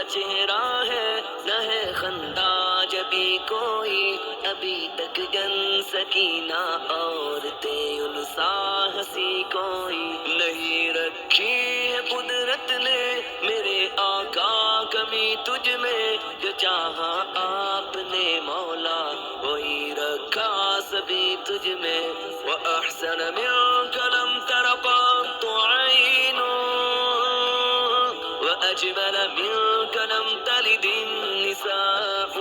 چہرہ ہے نہ ہے خندہ جبھی کوئی، ابھی تک جن سکینہ عورتیں انسا ہنسی کوئی نہیں رکھی ہے قدرت نے میرے آقا کمی تجھ میں، جو چاہا آپ نے مولا وہی رکھا سبھی تجھ میں، وَأَحْسَنَ مِنْكَ لَمْ تَرَ قَطُّ عَيْنٌ وَأَجْمَلَ مِنْكَ لَمْ تَلِدِ النِّسَاءُ،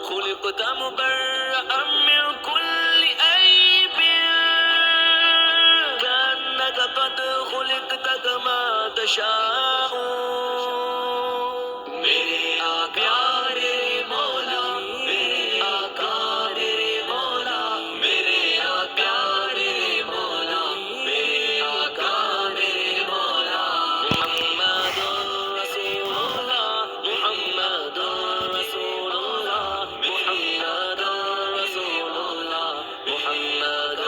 خُلِقْتَ مُبَرَّأً مِنْ كُلِّ عَيْبٍ كَأَنَّكَ قَدْ خُلِقْتَ كَمَا تَشَاءُ۔ میرے آقا میرے مولا، میرے آقا میرے مولا، میرے آقا میرے مولا، میرے آقا میرے مولا، محمد رسول اللہ، محمد رسول اللہ، محمد رسول اللہ، محمد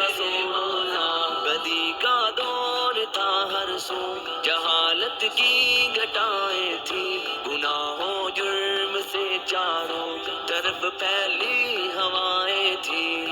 رسول اللہ۔ بدی کا دور تھا ہر سو، جہالت کی گھٹائیں تھی، گناہوں جرم سے چاروں طرف پھیلی ہوائیں تھی،